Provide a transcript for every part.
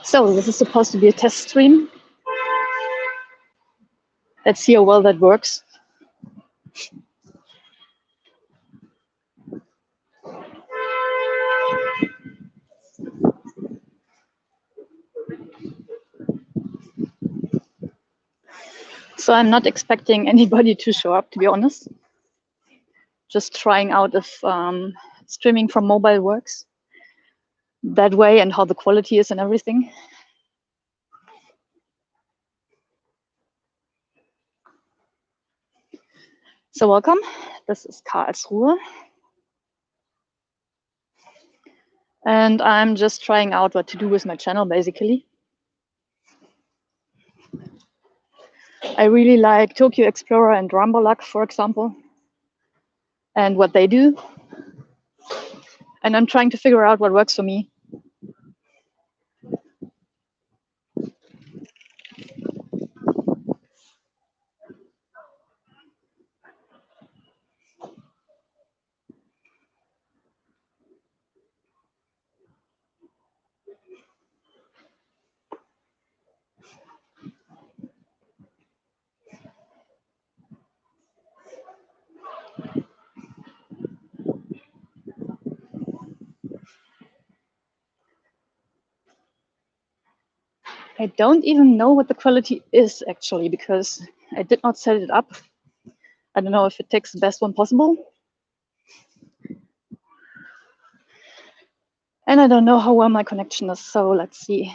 So this is supposed to be a test stream. Let's see how well that works. So I'm not expecting anybody to show up, to be honest. Just trying out if streaming from mobile works that way and how the quality is and everything. So welcome, this is Karlsruhe. And I'm just trying out what to do with my channel, basically. I really like Tokyo Explorer and Rambolak, for example, and what they do. And I'm trying to figure out what works for me. I don't even know what the quality is, actually, because I did not set it up. I don't know if it takes the best one possible. And I don't know how well my connection is, so let's see.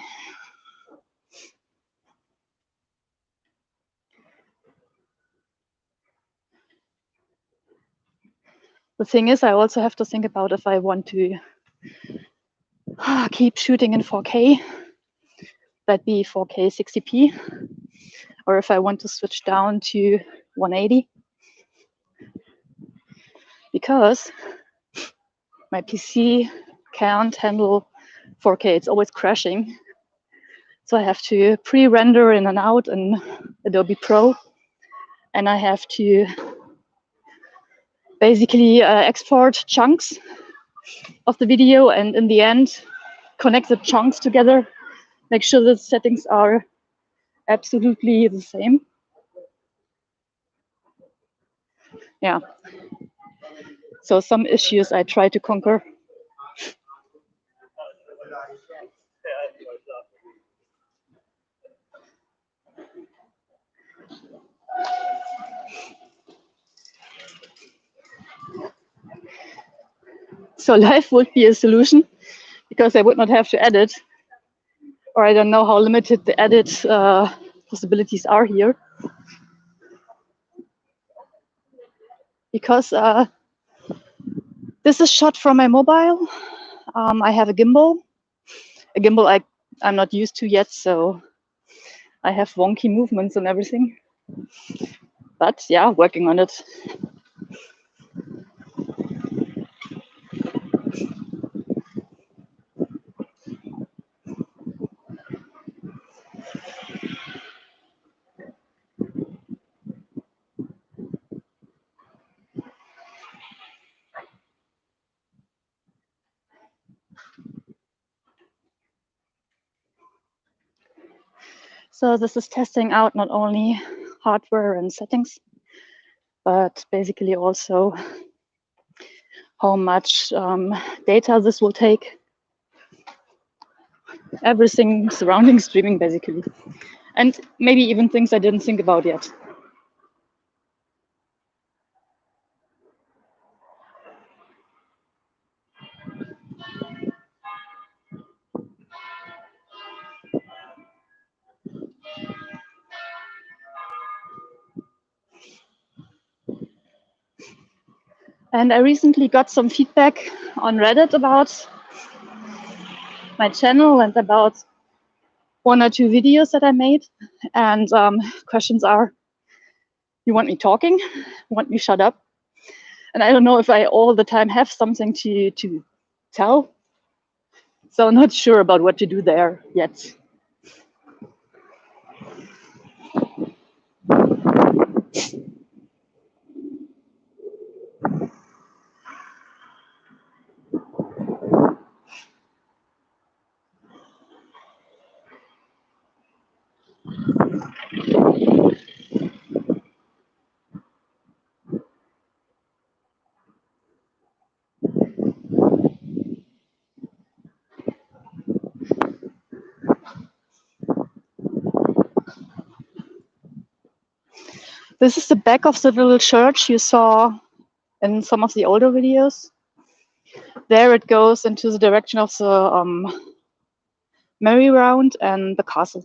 The thing is, I also have to think about if I want to keep shooting in 4K, that'd be 4K 60p, or if I want to switch down to 180, because my PC can't handle 4K. It's always crashing. So I have to pre-render in and out in Adobe Pro, and I have to basically export chunks of the video, and in the end, connect the chunks together, make sure the settings are absolutely the same. Yeah. So some issues I try to conquer. So live would be a solution, because I would not have to edit, or I don't know how limited the edit possibilities are here. Because this is shot from my mobile. I have a gimbal I'm not used to yet, so I have wonky movements and everything. But yeah, working on it. So this is testing out not only hardware and settings, but basically also how much data this will take. Everything surrounding streaming, basically. And maybe even things I didn't think about yet. And I recently got some feedback on Reddit about my channel and about 1 or 2 videos that I made, and questions are: you want me talking? Want me shut up? And I don't know if I all the time have something to tell, so I'm not sure about what to do there yet. This is the back of the little church you saw in some of the older videos. There it goes into the direction of the merry-round and the castle.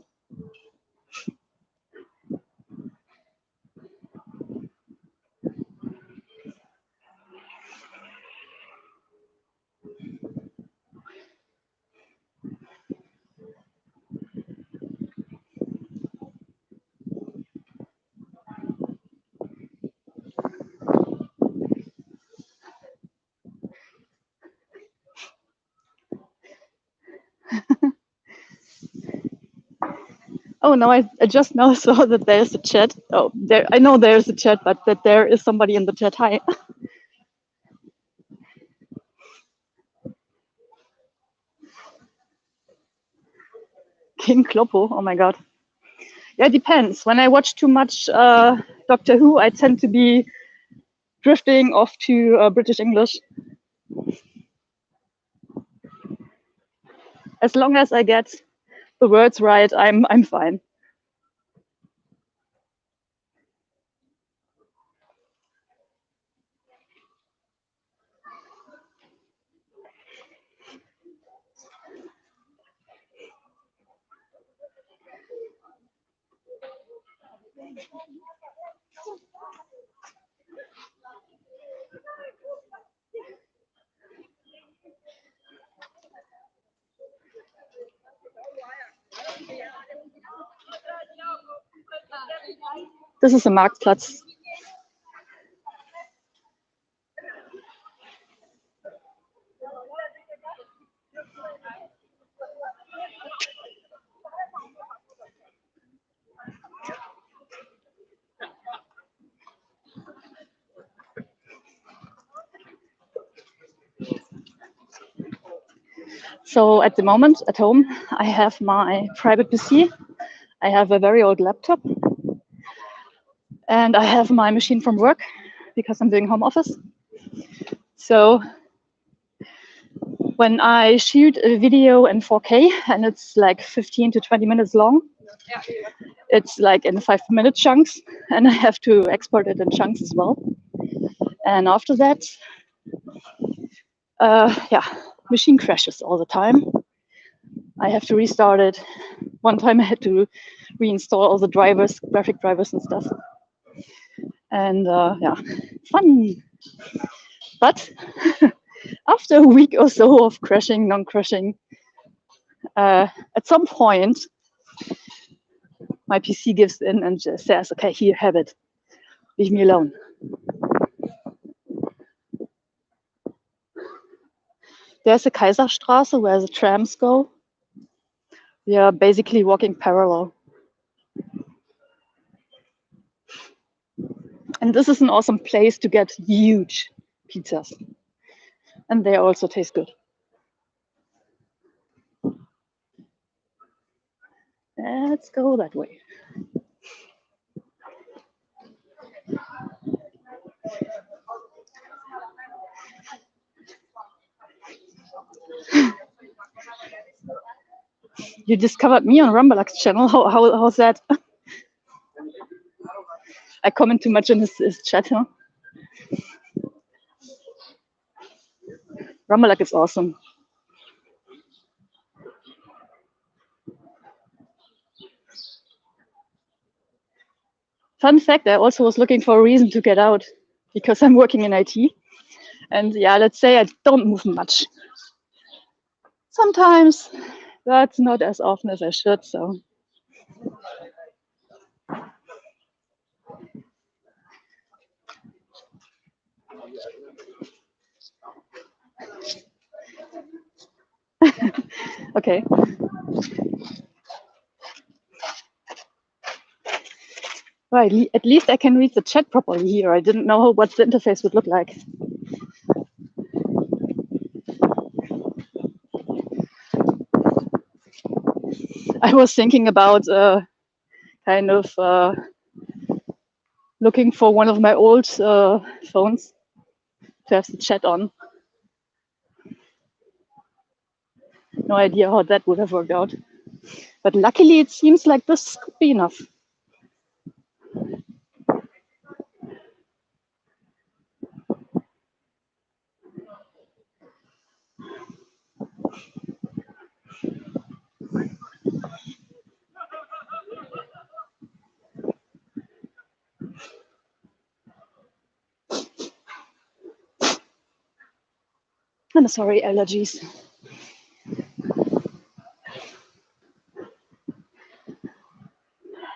Oh no, I just now saw that there's a chat. Oh, there, I know there's a chat, but that there is somebody in the chat. Hi. King Kloppo, oh my god. Yeah, it depends. When I watch too much Doctor Who, I tend to be drifting off to British English. As long as I get the words right, I'm fine. This is the Marktplatz. So at the moment at home, I have my private PC. I have a very old laptop. And I have my machine from work because I'm doing home office. So when I shoot a video in 4K and it's like 15 to 20 minutes long, it's like in 5-minute chunks, and I have to export it in chunks as well. And after that, machine crashes all the time. I have to restart it. One time I had to reinstall all the drivers, graphic drivers and stuff. And fun. But after a week or so of crashing, non-crashing, at some point, my PC gives in and just says, okay, here, have it. Leave me alone. There's a Kaiserstraße where the trams go. We are basically walking parallel. And this is an awesome place to get huge pizzas. And they also taste good. Let's go that way. You discovered me on Rumbalak's channel. How's that? I comment too much in his chat, huh? Rumbalak is awesome. Fun fact, I also was looking for a reason to get out because I'm working in IT. And yeah, let's say I don't move much. Sometimes But not as often as I should, so. Okay. Right, at least I can read the chat properly here. I didn't know what the interface would look like. I was thinking about kind of looking for one of my old phones to have the chat on. No idea how that would have worked out. But luckily, it seems like this could be enough. I'm sorry, allergies.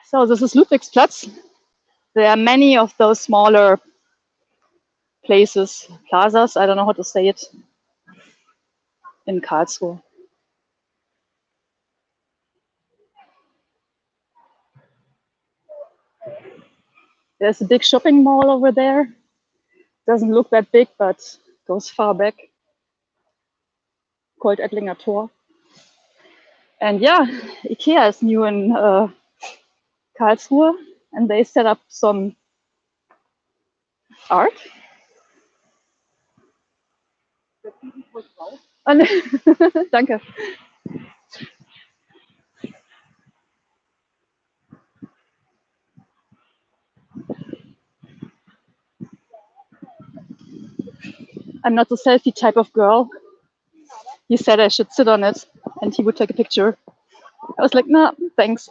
So this is Ludwigsplatz. There are many of those smaller places, plazas, I don't know how to say it, in Karlsruhe. There's a big shopping mall over there. Doesn't look that big, but goes far back, called Ettlinger Tor. And yeah, IKEA is new in Karlsruhe, and they set up some art. Danke. I'm not the selfie type of girl. He said I should sit on it and he would take a picture. I was like, nah, thanks.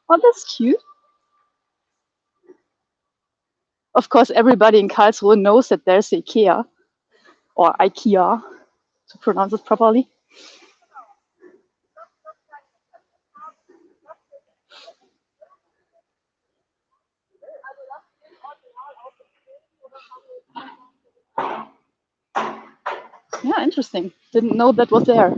Oh, that's cute. Of course, everybody in Karlsruhe knows that there's IKEA, or IKEA, to pronounce it properly. Yeah, interesting. Didn't know that was there.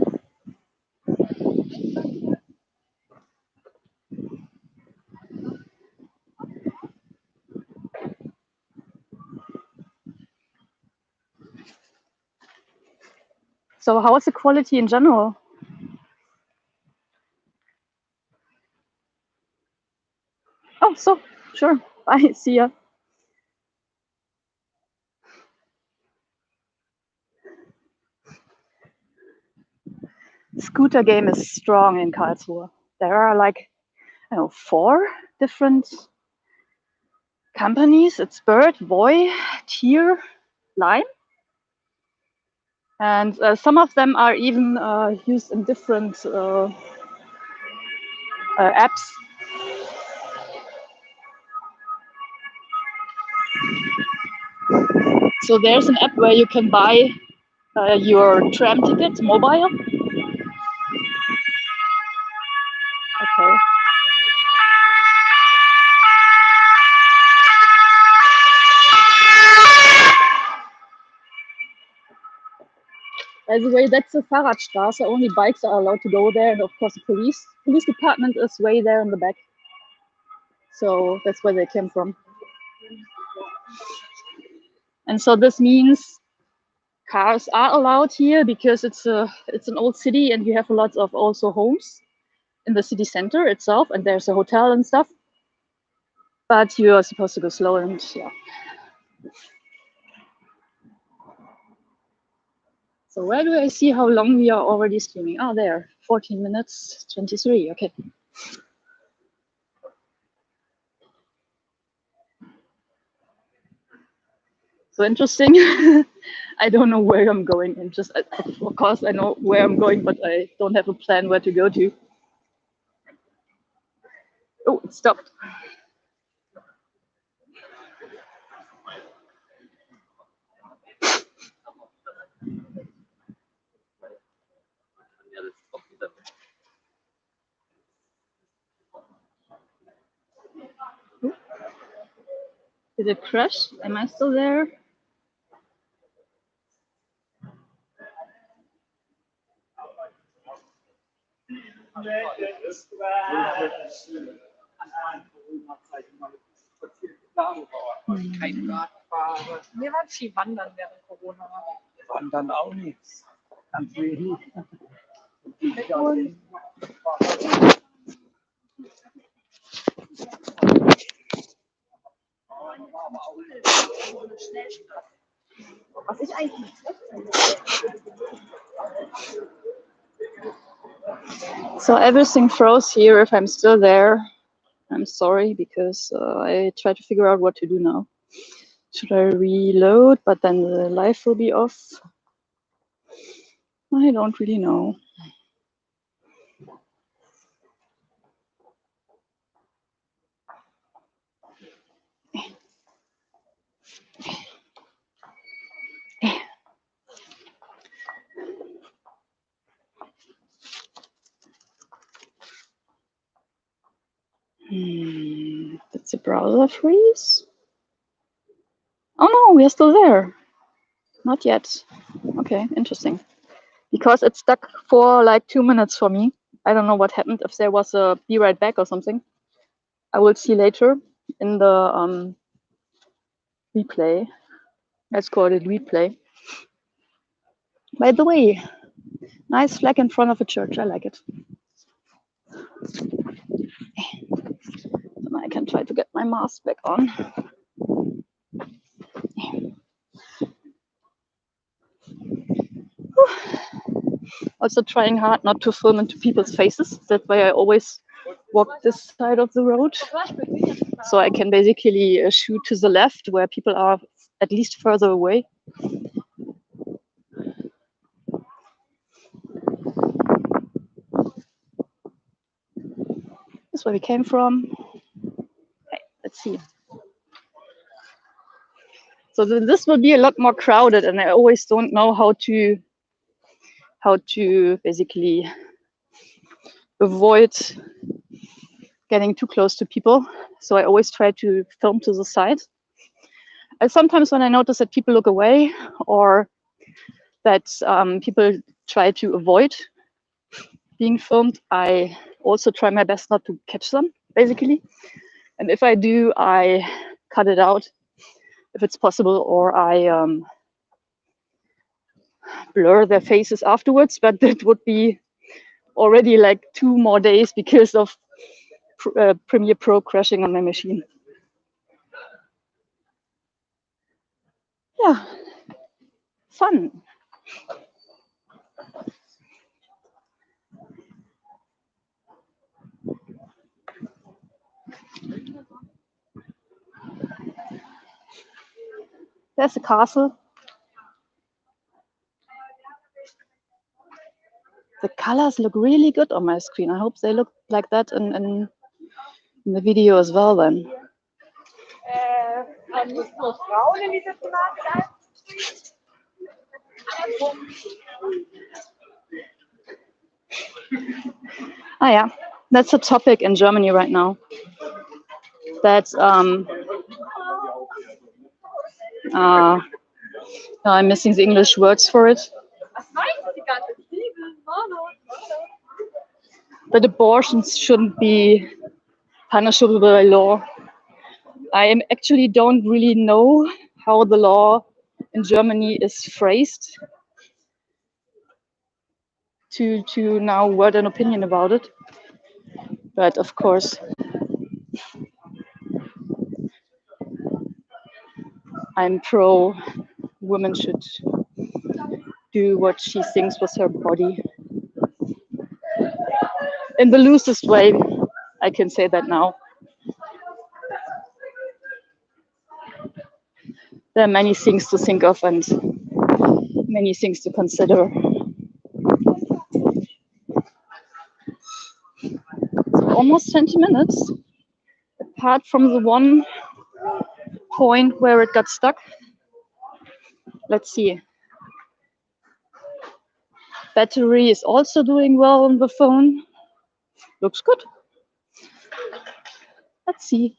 So how is the quality in general? Oh, so, sure. Bye, see ya. Scooter game is strong in Karlsruhe. There are like, I don't know, 4 different companies. It's Bird, Voy, Tier, Lime. And some of them are even used in different apps. So there's an app where you can buy your tram ticket mobile. Okay. By the way, that's the Fahrradstraße. Only bikes are allowed to go there, and of course the police department is way there in the back. So that's where they came from. And so this means cars are allowed here because it's an old city, and you have lots of also homes in the city center itself, and there's a hotel and stuff. But you are supposed to go slow, and yeah. So where do I see how long we are already streaming? Oh, there, 14 minutes, 23, okay. So interesting. I don't know where I'm going, and just, of course I know where I'm going, but I don't have a plan where to go to. Oh, it stopped. Did it crash? Am I still there? Kein Radfahrer. Wir waren viel wandern während Corona. Wandern auch nichts. Ganz wenig. Was ich eigentlich So everything froze here. If I'm still there, I'm sorry, because I try to figure out what to do now. Should I reload, but then the live will be off? I don't really know. Did the browser freeze? Oh no, we are still there. Not yet. Okay, interesting. Because it stuck for like 2 minutes for me. I don't know what happened, if there was a be right back or something. I will see later in the replay. Let's call it replay. By the way, nice flag in front of a church. I like it. And I can try to get my mask back on. Also trying hard not to film into people's faces. That's why I always walk this side of the road. So I can basically shoot to the left where people are at least further away. That's where we came from. Okay, let's see. So this will be a lot more crowded, and I always don't know how to basically avoid getting too close to people. So I always try to film to the side. And sometimes when I notice that people look away, or that people try to avoid being filmed, I also try my best not to catch them, basically. And if I do, I cut it out if it's possible, or I blur their faces afterwards. But that would be already like 2 more days because of Premiere Pro crashing on my machine. Yeah, fun. There's the castle. The colors look really good on my screen. I hope they look like that in the video as well then. nicht nur Frauen in dieser Thematik Ah, yeah, that's a topic in Germany right now. That I'm missing the English words for it. That abortions shouldn't be punishable by law. I actually don't really know how the law in Germany is phrased to now word an opinion about it. But of course, I'm pro women should do what she thinks with her body. In the loosest way, I can say that now. There are many things to think of and many things to consider. So almost 20 minutes, apart from the one point where it got stuck. Let's see. Battery is also doing well on the phone. Looks good. Let's see.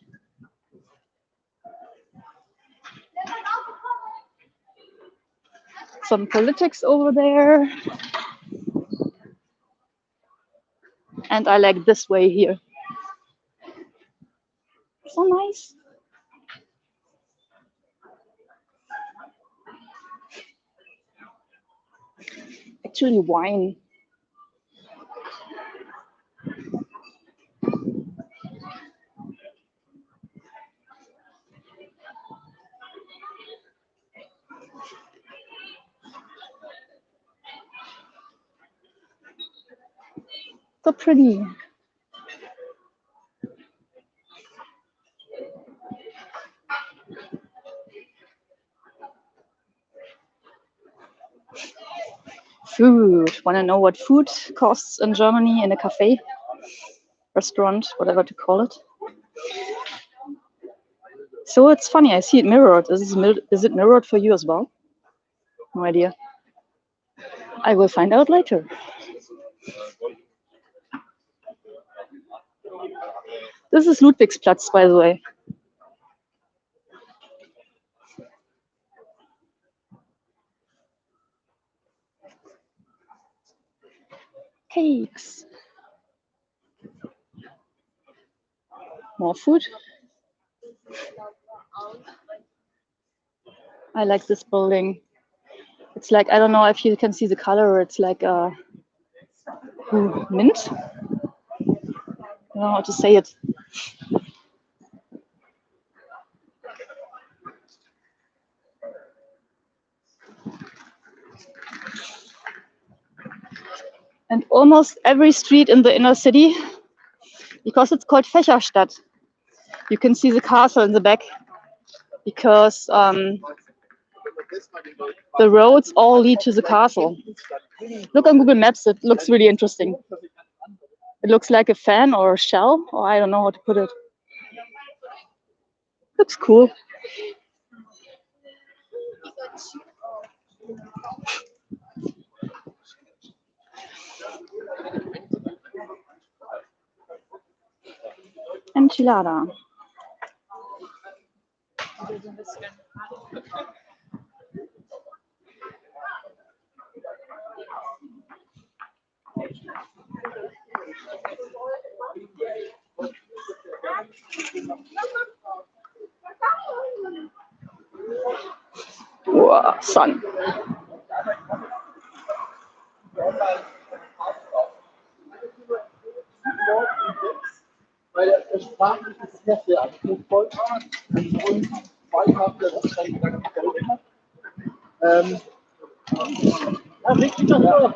some politics over there. And I like this way here. So nice. Actually, wine. So pretty. Food. Want to know what food costs in Germany in a cafe, restaurant, whatever to call it? So it's funny. I see it mirrored. Is it mirrored for you as well? No idea. I will find out later. This is Ludwigsplatz, by the way. Cakes. More food. I like this building. It's like, I don't know if you can see the color. It's like mint. I don't know how to say it. And almost every street in the inner city, because it's called Fächerstadt, you can see the castle in the back, because the roads all lead to the castle. Look on Google Maps, it looks really interesting. It looks like a fan or a shell, or I don't know how to put it. Looks cool. Enchilada. Wow, sun. Weil der sprachlich ist sehr, sehr anspruchsvoll. Und zwei Tage das dann gegangen hat. Ja, richtig das so.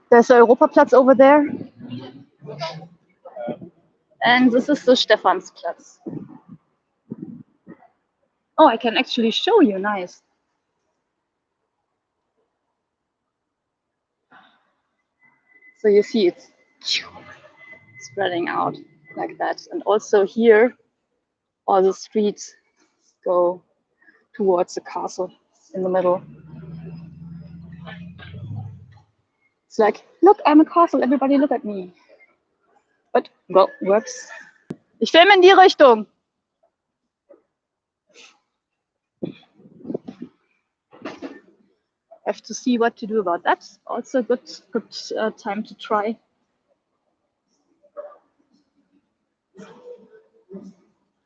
There's the Europaplatz over there. And this is the Stephanplatz. Oh, I can actually show you. Nice. So you see it's spreading out like that. And also here, all the streets go towards the castle in the middle. It's like, look, I'm a castle, everybody look at me. But, well, works. Ich filme in die Richtung. Have to see what to do about that. Also good time to try.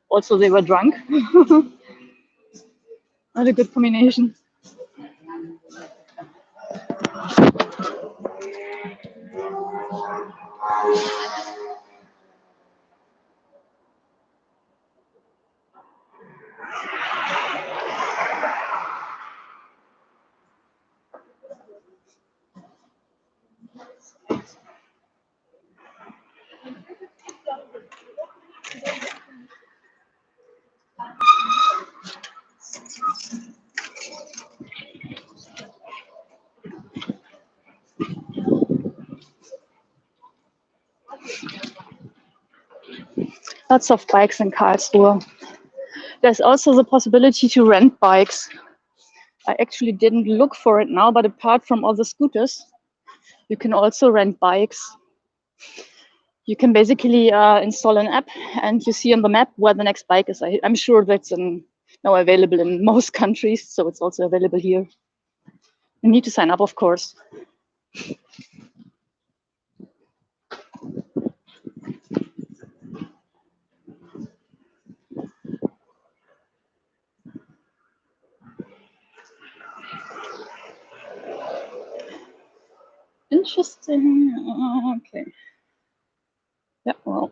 Also, they were drunk. Not a good combination. Lots of bikes in Karlsruhe. There's also the possibility to rent bikes. I actually didn't look for it now, but apart from all the scooters, you can also rent bikes. You can basically install an app and you see on the map where the next bike is. I'm sure that's now available in most countries, so it's also available here. You need to sign up, of course. Interesting. Okay. Yeah, well.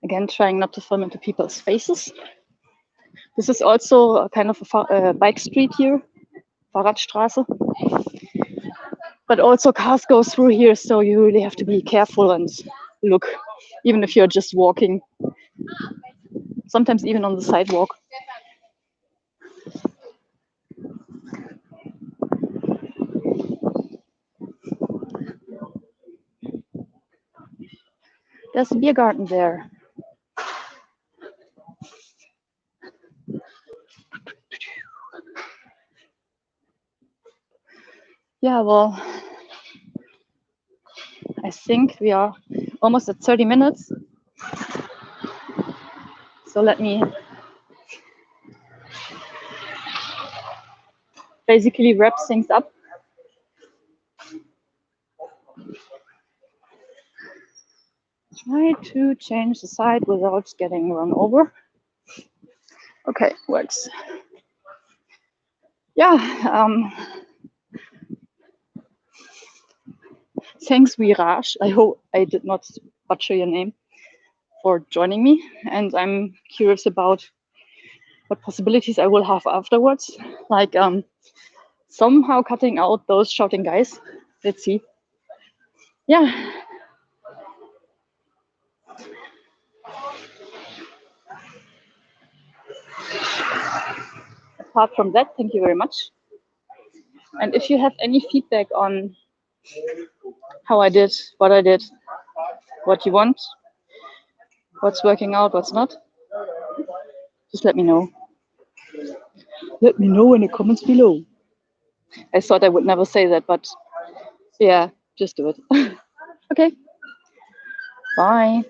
Again, trying not to film into people's faces. This is also a kind of a bike street here, Fahrradstraße. But also cars go through here, so you really have to be careful and look, even if you're just walking. Sometimes even on the sidewalk. There's a beer garden there. Yeah, well, I think we are almost at 30 minutes. So let me basically wrap things up. Try to change the side without getting run over. Okay, works. Yeah, thanks Viraj. I hope I did not butcher your name, for joining me. And I'm curious about what possibilities I will have afterwards. Like somehow cutting out those shouting guys. Let's see. Yeah. Apart from that, thank you very much. And if you have any feedback on how I did, what you want, what's working out, what's not, just let me know. Let me know in the comments below. I thought I would never say that, but yeah, just do it. Okay. Bye.